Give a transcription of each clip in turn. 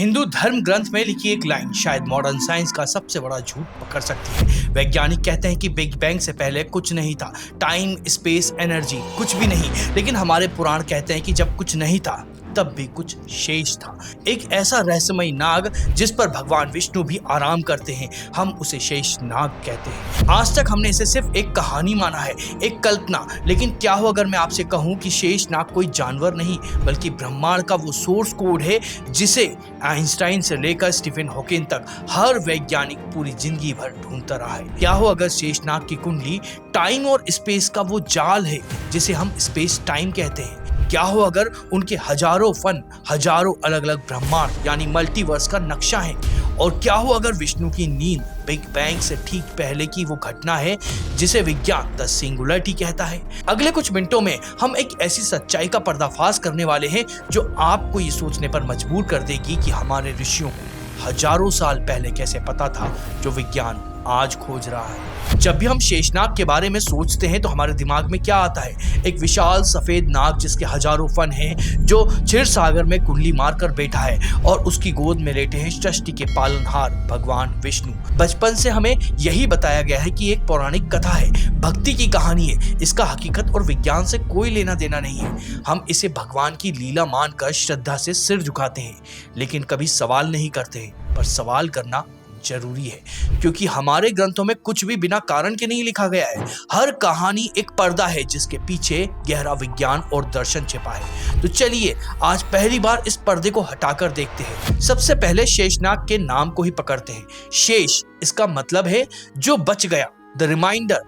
हिंदू धर्म ग्रंथ में लिखी एक लाइन शायद मॉडर्न साइंस का सबसे बड़ा झूठ पकड़ सकती है। वैज्ञानिक कहते हैं कि बिग बैंग से पहले कुछ नहीं था, टाइम, स्पेस, एनर्जी कुछ भी नहीं। लेकिन हमारे पुराण कहते हैं कि जब कुछ नहीं था तब भी कुछ शेष था, एक ऐसा रहस्यमयी नाग जिस पर भगवान विष्णु भी आराम करते हैं। हम उसे शेष नाग कहते हैं। आज तक हमने इसे सिर्फ एक कहानी माना है, एक कल्पना। लेकिन क्या हो अगर मैं आपसे कहूं कि शेष नाग कोई जानवर नहीं बल्कि ब्रह्मांड का वो सोर्स कोड है जिसे आइंस्टाइन से लेकर स्टीफन हॉकिंग तक हर वैज्ञानिक पूरी जिंदगी भर ढूंढता रहा है। क्या हो अगर शेष नाग की कुंडली टाइम और स्पेस का वो जाल है जिसे हम स्पेस टाइम कहते हैं। क्या हो अगर उनके हजारों फन, हजारों अलग अलग ब्रह्मांड यानी मल्टीवर्स का नक्शा है। और क्या हो अगर विष्णु की नींद बिग बैंग से ठीक पहले की वो घटना है जिसे विज्ञान द सिंगुलरिटी कहता है। अगले कुछ मिनटों में हम एक ऐसी सच्चाई का पर्दाफाश करने वाले हैं जो आपको ये सोचने पर मजबूर कर देगी कि हमारे ऋषियों को हजारों साल पहले कैसे पता था जो विज्ञान आज खोज रहा है। जब भी हम शेषनाग के बारे में सोचते हैं तो हमारे दिमाग में क्या आता है? एक विशाल सफेद नाग जिसके हजारों फन हैं, जो क्षीर सागर में कुंडली मारकर बैठा है और उसकी गोद में लेटे हैं सृष्टि के पालनहार भगवान विष्णु। बचपन से हमें यही बताया गया है कि एक पौराणिक कथा है, भक्ति की कहानी है, इसका हकीकत और विज्ञान से कोई लेना देना नहीं है। हम इसे भगवान की लीला मानकर श्रद्धा से सिर झुकाते हैं, लेकिन कभी सवाल नहीं करते। पर सवाल करना जरूरी है, क्योंकि हमारे ग्रंथों में कुछ भी बिना कारण के नहीं लिखा गया है। हर कहानी एक पर्दा है जिसके पीछे गहरा विज्ञान और दर्शन छिपा है। तो चलिए आज पहली बार इस पर्दे को हटाकर देखते हैं। सबसे पहले शेषनाग के नाम को ही पकड़ते हैं। शेष, इसका मतलब है जो बच गया, द रिमाइंडर।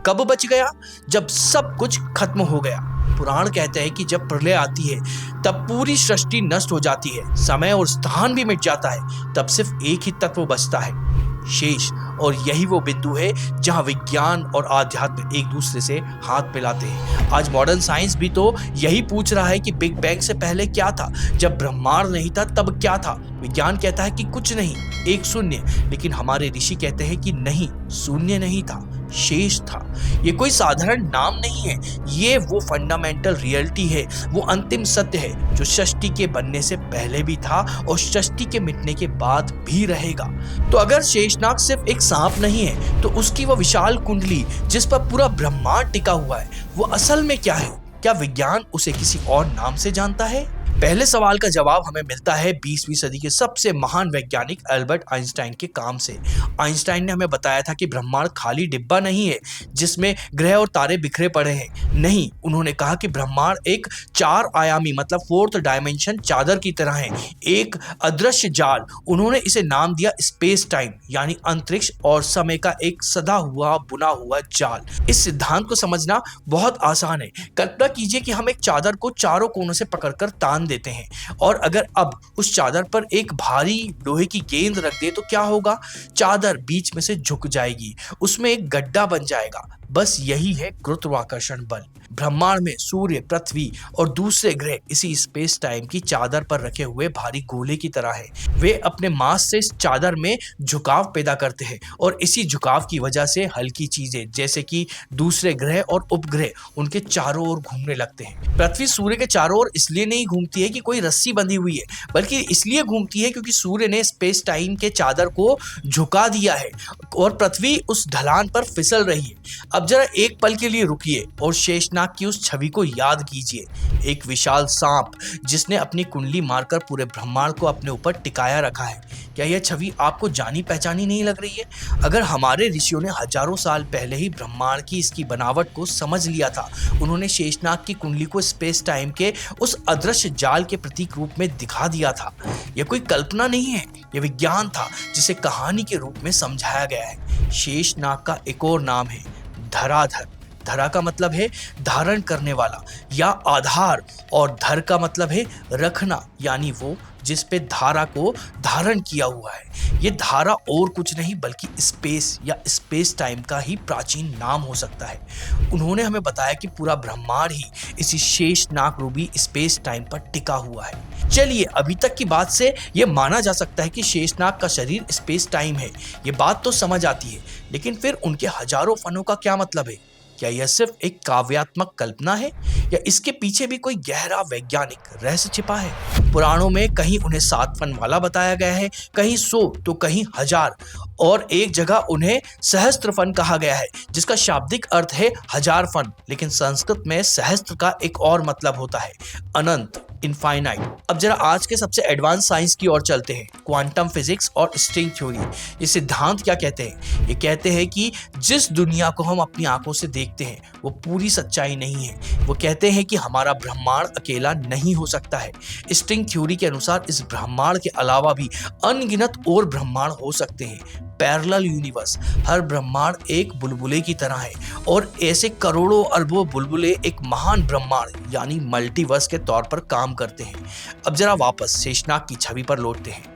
कब बच गया? जब सब कुछ खत्म हो गया। पुराण कहते हैं कि जब प्रलय आती है तब पूरी सृष्टि नष्ट हो जाती है, समय और स्थान भी मिट जाता है, तब सिर्फ एक ही तत्व बचता है, शेष। और यही वो बिंदु है जहां विज्ञान और आध्यात्म एक दूसरे से हाथ मिलाते हैं। आज मॉडर्न साइंस भी तो यही पूछ रहा है कि बिग बैंग से पहले क्या था, जब ब्रह्मांड नहीं था तब क्या था। विज्ञान कहता है कि कुछ नहीं, एक शून्य। लेकिन हमारे ऋषि कहते हैं कि नहीं, शून्य नहीं था, शेष था। ये कोई साधारण नाम नहीं है, ये वो फंडामेंटल रियलिटी है, वो अंतिम सत्य है जो सृष्टि के बनने से पहले भी था और सृष्टि के मिटने के बाद भी रहेगा। तो अगर शेषनाग सिर्फ एक सांप नहीं है तो उसकी वो विशाल कुंडली जिस पर पूरा ब्रह्मांड टिका हुआ है, वो असल में क्या है? क्या विज्ञान उसे किसी और नाम से जानता है? पहले सवाल का जवाब हमें मिलता है 20वीं सदी के सबसे महान वैज्ञानिक अल्बर्ट आइंस्टाइन के काम से। आइंस्टाइन ने हमें बताया था कि ब्रह्मांड खाली डिब्बा नहीं है जिसमें ग्रह और तारे बिखरे पड़े हैं। नहीं, उन्होंने कहा कि ब्रह्मांड एक 4 आयामी मतलब 4th डायमेंशन चादर की तरह है, एक अदृश्य जाल। उन्होंने इसे नाम दिया स्पेस टाइम, यानी अंतरिक्ष और समय का एक सदा हुआ बुना हुआ जाल। इस सिद्धांत को समझना बहुत आसान है। कल्पना कीजिए कि हम एक चादर को चारों कोनों से पकड़कर तान देते हैं और अगर अब उस चादर पर एक भारी लोहे की गेंद रख दे तो क्या होगा? चादर बीच में से झुक जाएगी, उसमें एक गड्ढा बन जाएगा। बस यही है गुरुत्वाकर्षण बल। ब्रह्मांड में सूर्य, पृथ्वी और दूसरे ग्रह इसी स्पेस टाइम की चादर पर रखे हुए भारी गोले की तरह है। वे अपने मास से इस चादर में झुकाव पैदा करते हैं और इसी झुकाव की वजह से हल्की चीजें जैसे कि दूसरे ग्रह और उपग्रह उनके चारों ओर घूमने लगते हैं। पृथ्वी सूर्य के चारों ओर इसलिए नहीं घूमती है कि कोई रस्सी बंधी हुई है, बल्कि इसलिए घूमती है क्योंकि सूर्य ने स्पेस टाइम के चादर को झुका दिया है और पृथ्वी उस ढलान पर फिसल रही है। अब जरा एक पल के लिए रुकिए और शेषनाग की उस छवि को याद कीजिए। एक विशाल सांप जिसने अपनी कुंडली मारकर पूरे ब्रह्मांड को अपने ऊपर टिकाया रखा है। क्या यह छवि आपको जानी पहचानी नहीं लग रही है? अगर हमारे ऋषियों ने हजारों साल पहले ही ब्रह्मांड की इसकी बनावट को समझ लिया था, उन्होंने शेषनाग की कुंडली को स्पेस टाइम के उस अदृश्य जाल के प्रतीक रूप में दिखा दिया था। यह कोई कल्पना नहीं है, यह विज्ञान था जिसे कहानी के रूप में समझाया गया है। शेषनाग का एक और नाम है धराधर। धरा का मतलब है धारण करने वाला या आधार, और धर का मतलब है रखना, यानी वो जिस पे धारा को धारण किया हुआ है। ये धारा और कुछ नहीं बल्कि स्पेस या स्पेस टाइम का ही प्राचीन नाम हो सकता है। उन्होंने हमें बताया कि पूरा ब्रह्मांड ही इसी शेषनाग रूपी स्पेस टाइम पर टिका हुआ है। चलिए, अभी तक की बात से ये माना जा सकता है कि शेषनाग का शरीर स्पेस टाइम है, ये बात तो समझ आती है। लेकिन फिर उनके हजारों फनों का क्या मतलब है? क्या यह सिर्फ एक काव्यात्मक कल्पना है या इसके पीछे भी कोई गहरा वैज्ञानिक रहस्य छिपा है? पुराणों में कहीं उन्हें 7 फन वाला बताया गया है, कहीं 100 तो कहीं 1000 और एक जगह उन्हें सहस्त्र फन कहा गया है, जिसका शाब्दिक अर्थ है 1000 फन। लेकिन संस्कृत में सहस्त्र का एक और मतलब होता है, अनंत, इनफाइनाइट। अब जरा आज के सबसे एडवांस साइंस की ओर चलते हैं, क्वांटम फिजिक्स और स्ट्रिंग थ्योरी। ये सिद्धांत क्या कहते हैं? ये कहते हैं कि जिस दुनिया को हम अपनी आंखों से देखते हैं वो पूरी सच्चाई नहीं है। वो कहते हैं कि हमारा ब्रह्मांड अकेला नहीं हो सकता है। स्ट्रिंग थ्योरी के अनुसार इस ब्रह्मांड के अलावा भी अनगिनत और ब्रह्मांड हो सकते हैं, पैरेलल यूनिवर्स। हर ब्रह्मांड एक बुलबुले की तरह है और ऐसे करोड़ों अरबों बुलबुले एक महान ब्रह्मांड यानी मल्टीवर्स के तौर पर काम करते हैं। अब जरा वापस शेषनाग की छवि पर लौटते हैं।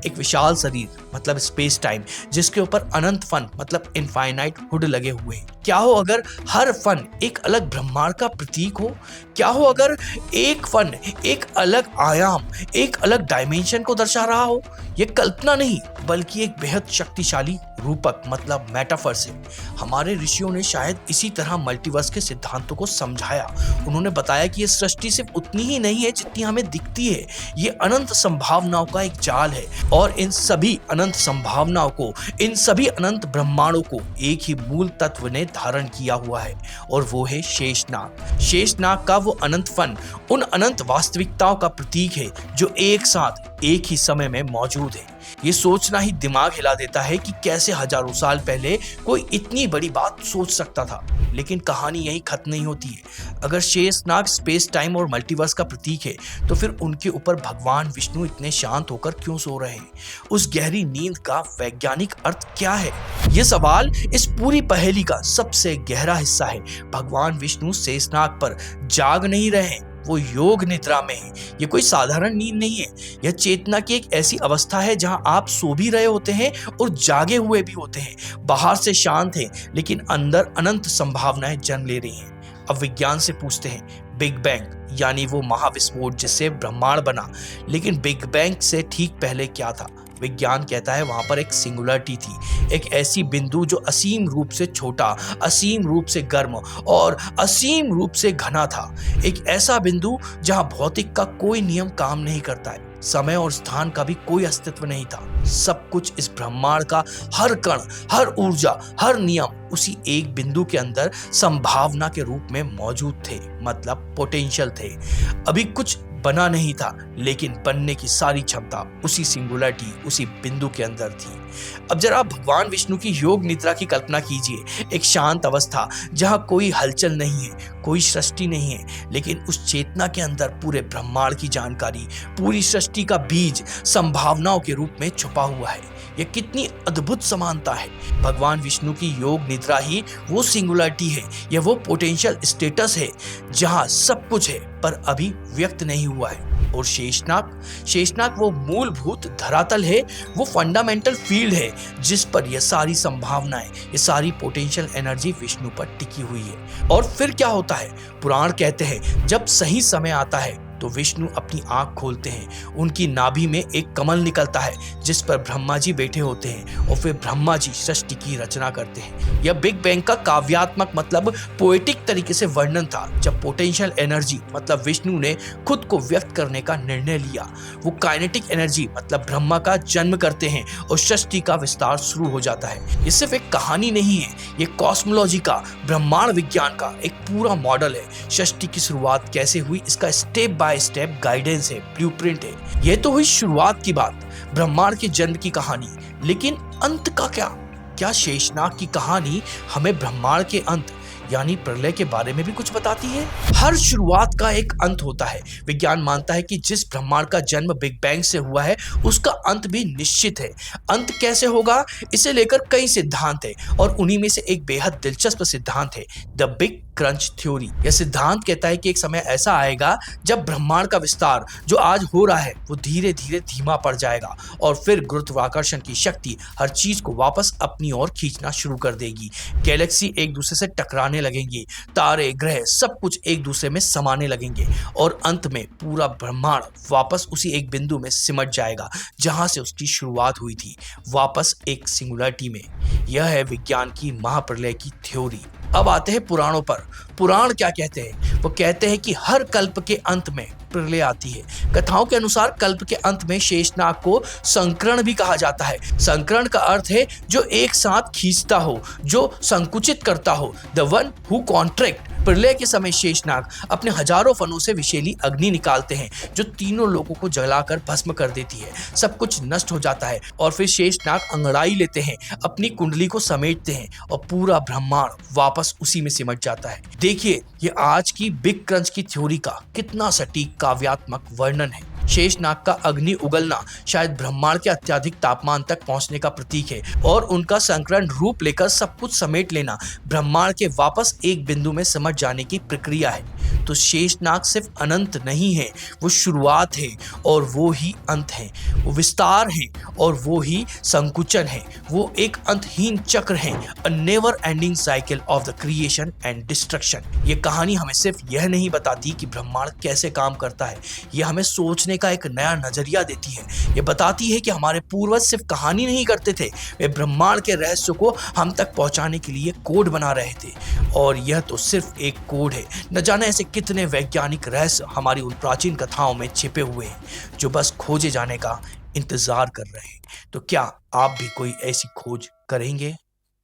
एक विशाल शरीर मतलब स्पेस टाइम, जिसके ऊपर अनंत फन मतलब इनफाइनाइट हुड लगे हुए हैं। क्या हो अगर हर फन एक अलग ब्रह्मांड का प्रतीक हो? क्या हो अगर एक फन एक अलग आयाम, एक अलग डायमेंशन को दर्शा रहा हो? यह कल्पना नहीं बल्कि एक बेहद शक्तिशाली रूपक मतलब मेटाफर्स है। हमारे ऋषियों ने शायद इसी तरह मल्टीवर्स के सिद्धांतों को समझाया। उन्होंने बताया कि ये सृष्टि सिर्फ उतनी ही नहीं है जितनी हमें दिखती है, ये अनंत संभावनाओं का एक जाल है और इन सभी अनंत संभावनाओं को, इन सभी अनंत ब्रह्मांडों को एक ही मूल तत्व ने धारण किया हुआ है और वो है शेषनाग। शेषनाग का वो अनंत फन उन अनंत वास्तविकताओं का प्रतीक है जो एक साथ एक ही समय में मौजूद है। ये सोचना ही दिमाग हिला देता है कि कैसे हजारों साल पहले कोई इतनी बड़ी बात सोच सकता था। लेकिन कहानी यही खत्म नहीं होती है। अगर शेषनाग स्पेस टाइम और मल्टीवर्स का प्रतीक है तो फिर उनके ऊपर भगवान विष्णु इतने शांत होकर क्यों सो रहे हैं? उस गहरी नींद का वैज्ञानिक अर्थ क्या है? ये सवाल इस पूरी पहेली का सबसे गहरा हिस्सा है। भगवान विष्णु शेषनाग पर जाग नहीं रहे हैं, वो योग निद्रा में है। ये कोई साधारण नींद नहीं है, यह चेतना की एक ऐसी अवस्था है जहां आप सो भी रहे होते हैं और जागे हुए भी होते हैं। बाहर से शांत है लेकिन अंदर अनंत संभावनाएं जन्म ले रही हैं। अब विज्ञान से पूछते हैं, बिग बैंग यानी वो महाविस्फोट जिससे ब्रह्मांड बना, लेकिन बिग बैंग से ठीक पहले क्या था? विज्ञान कहता है वहां पर एक सिंगुलरिटी थी, एक ऐसी बिंदु जो असीम रूप से छोटा, असीम रूप से गर्म और असीम रूप से घना था। एक ऐसा बिंदु जहां भौतिक का कोई नियम काम नहीं करता है, समय और स्थान का भी कोई अस्तित्व नहीं था। सब कुछ इस ब्रह्मांड का हर कण, हर ऊर्जा, हर नियम उसी एक बिंदु के अंदर संभावना के रूप में मौजूद थे, मतलब पोटेंशियल थे। अभी कुछ बना नहीं था लेकिन बनने की सारी क्षमता उसी सिंगुलरिटी, उसी बिंदु के अंदर थी। अब जरा भगवान विष्णु की योग निद्रा की कल्पना कीजिए, एक शांत अवस्था जहां कोई हलचल नहीं है, कोई सृष्टि नहीं है, लेकिन उस चेतना के अंदर पूरे ब्रह्मांड की जानकारी, पूरी सृष्टि का बीज संभावनाओं के रूप में छुपा हुआ है। यह कितनी अद्भुत समानता है। भगवान विष्णु की योग निद्रा ही वो सिंगुलरिटी है, यह वो पोटेंशियल स्टेटस है जहां सब कुछ है पर अभी व्यक्त नहीं हुआ है। और शेषनाग वो मूलभूत धरातल है, वो फंडामेंटल फील्ड है जिस पर यह सारी संभावनाएं, ये सारी पोटेंशियल एनर्जी विष्णु पर टिकी हुई है। और फिर क्या होता है? पुराण कहते हैं जब सही समय आता है तो विष्णु अपनी आंख खोलते हैं, उनकी नाभि में एक कमल निकलता है जिस पर ब्रह्मा जी बैठे होते हैं और फिर ब्रह्मा जी सृष्टि की रचना करते हैं। यह बिग बैंग का काव्यात्मक मतलब पोएटिक तरीके से वर्णन था, जब पोटेंशियल एनर्जी मतलब विष्णु ने खुद को व्यक्त करने का निर्णय लिया। वो काइनेटिक एनर्जी मतलब ब्रह्मा का जन्म करते हैं और सृष्टि का विस्तार शुरू हो जाता है। ये सिर्फ एक कहानी नहीं है, ये कॉस्मोलॉजी का, ब्रह्मांड विज्ञान का एक पूरा मॉडल है। सृष्टि की शुरुआत कैसे हुई इसका स्टेप बाय स्टेप गाइडेंस है, ब्लूप्रिंट है। यह तो हुई शुरुआत की बात, ब्रह्मांड के जन्म की कहानी, लेकिन अंत का क्या शेषनाग की कहानी हमें ब्रह्मांड के अंत यानी प्रलय के बारे में भी कुछ बताती है? हर शुरुआत का एक अंत होता है। विज्ञान मानता है कि जिस ब्रह्मांड का जन्म बिग बैंग से हुआ है उसका अंत भी निश्चित है। अंत कैसे होगा इसे लेकर कई सिद्धांत हैं और उन्हीं में से एक बेहद दिलचस्प सिद्धांत है द बिग क्रंच थ्योरी। यह सिद्धांत कहता है कि एक समय ऐसा आएगा जब ब्रह्मांड का विस्तार जो आज हो रहा है वो धीरे धीरे धीमा पड़ जाएगा और फिर गुरुत्वाकर्षण की शक्ति हर चीज को वापस अपनी ओर खींचना शुरू कर देगी। गैलेक्सी एक दूसरे से टकराने लगेंगे, तारे, ग्रह सब कुछ एक दूसरे में समाने लगेंगे और अंत में पूरा ब्रह्मांड वापस उसी एक बिंदु में सिमट जाएगा जहां से उसकी शुरुआत हुई थी, वापस एक सिंगुलरिटी में। यह है विज्ञान की महाप्रलय की थ्योरी। अब आते हैं पुराणों पर। पुराण क्या कहते हैं? वो कहते हैं कि हर कल्प के अंत में प्रलय आती है। कथाओं के अनुसार कल्प के अंत में शेषनाग को संकरण भी कहा जाता है। संकरण का अर्थ है जो एक साथ खींचता हो, जो संकुचित करता हो, द वन हु कॉन्ट्रैक्ट। प्रलय के समय शेषनाग अपने हजारों फनों से विषैली अग्नि निकालते हैं जो तीनों लोगों को जलाकर भस्म कर देती है। सब कुछ नष्ट हो जाता है और फिर शेषनाग अंगड़ाई लेते हैं, अपनी कुंडली को समेटते हैं और पूरा ब्रह्मांड वापस उसी में सिमट जाता है। देखिए, ये आज की बिग क्रंच की थ्योरी का कितना सटीक काव्यात्मक वर्णन है। शेषनाग का अग्नि उगलना शायद ब्रह्मांड के अत्यधिक तापमान तक पहुंचने का प्रतीक है और उनका संकरण रूप लेकर सब कुछ समेट लेना ब्रह्मांड के वापस एक बिंदु में समझ जाने की प्रक्रिया है। तो शेषनाग सिर्फ अनंत नहीं है, वो शुरुआत है और वो ही अंत है। वो विस्तार है और वो ही संकुचन है। वो एक अंतहीन चक्र है, a never ending cycle of the creation and destruction. ये कहानी हमें सिर्फ यह नहीं बताती कि ब्रह्मांड कैसे काम करता है, ये हमें सोचने का एक नया नजरिया देती है। ये बताती है कि हमारे पूर्वज सिर्फ कहानी नहीं करते थे, वे ब्रह्मांड के रहस्य को हम तक पहुंचाने के लिए कोड बना रहे थे। और यह तो सिर्फ एक कोड है, न जाने ऐसे कितने वैज्ञानिक रहस्य हमारी उन प्राचीन कथाओं में छिपे हुए हैं जो बस खोजे जाने का इंतजार कर रहे हैं। तो क्या आप भी कोई ऐसी खोज करेंगे?